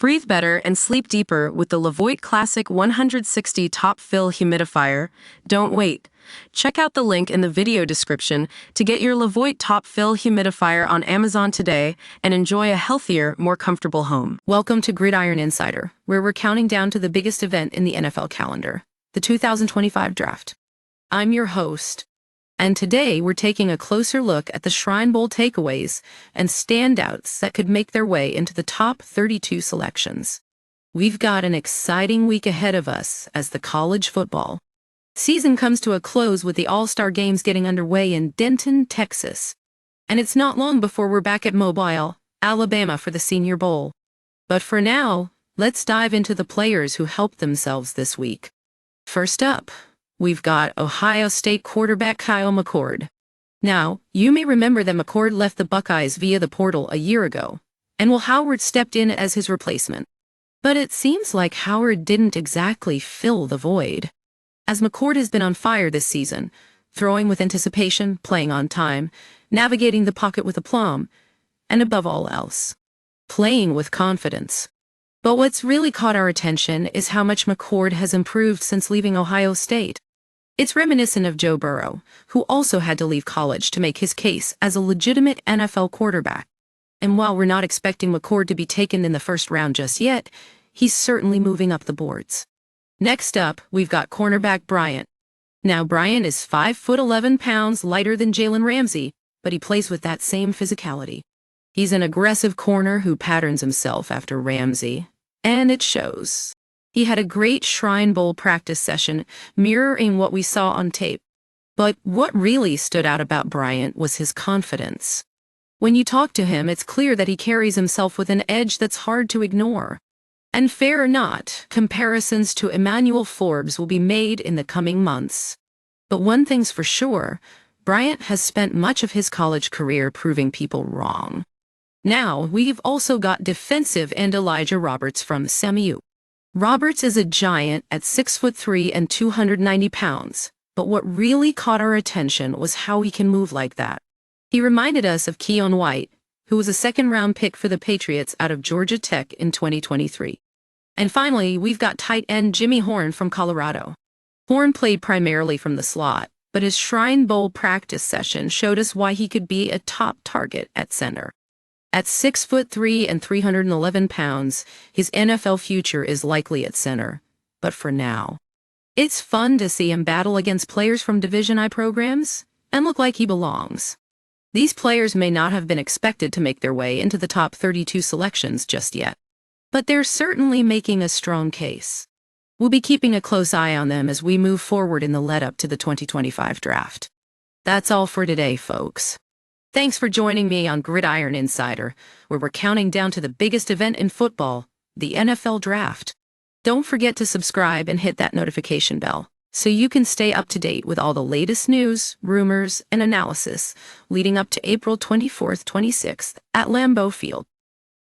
Breathe better and sleep deeper with the Levoit Classic 160 Top Fill Humidifier. Don't wait. Check out the link in the video description to get your Levoit Top Fill Humidifier on Amazon today and enjoy a healthier, more comfortable home. Welcome to Gridiron Insider, where we're counting down to the biggest event in the NFL calendar, the 2025 Draft. I'm your host, and today we're taking a closer look at the Shrine Bowl takeaways and standouts that could make their way into the top 32 selections. We've got an exciting week ahead of us as the college football season comes to a close with the All-Star Games getting underway in Denton, Texas. And it's not long before we're back at Mobile, Alabama for the Senior Bowl. But for now, let's dive into the players who helped themselves this week. First up, we've got Ohio State quarterback Kyle McCord. Now, you may remember that McCord left the Buckeyes via the portal a year ago, and Will Howard stepped in as his replacement. But it seems like Howard didn't exactly fill the void, as McCord has been on fire this season, throwing with anticipation, playing on time, navigating the pocket with aplomb, and above all else, playing with confidence. But what's really caught our attention is how much McCord has improved since leaving Ohio State. It's reminiscent of Joe Burrow, who also had to leave college to make his case as a legitimate NFL quarterback. And while we're not expecting McCord to be taken in the first round just yet, he's certainly moving up the boards. Next up, we've got cornerback Bryant. Now, Bryant is 5'11" lighter than Jalen Ramsey, but he plays with that same physicality. He's an aggressive corner who patterns himself after Ramsey, and it shows. He had a great Shrine Bowl practice session, mirroring what we saw on tape. But what really stood out about Bryant was his confidence. When you talk to him, it's clear that he carries himself with an edge that's hard to ignore. And fair or not, comparisons to Emmanuel Forbes will be made in the coming months. But one thing's for sure, Bryant has spent much of his college career proving people wrong. Now, we've also got defensive end Elijah Roberts from SMU. Roberts is a giant at 6'3" and 290 pounds, but what really caught our attention was how he can move like that. He reminded us of Keon White, who was a second-round pick for the Patriots out of Georgia Tech in 2023. And finally, we've got tight end Jimmy Horn from Colorado. Horn played primarily from the slot, but his Shrine Bowl practice session showed us why he could be a top target at center. At 6'3" and 311 pounds, his NFL future is likely at center. But for now, it's fun to see him battle against players from Division I programs and look like he belongs. These players may not have been expected to make their way into the top 32 selections just yet, but they're certainly making a strong case. We'll be keeping a close eye on them as we move forward in the lead-up to the 2025 draft. That's all for today, folks. Thanks for joining me on Gridiron Insider, where we're counting down to the biggest event in football, the NFL Draft. Don't forget to subscribe and hit that notification bell so you can stay up to date with all the latest news, rumors, and analysis leading up to April 24th, 26th at Lambeau Field.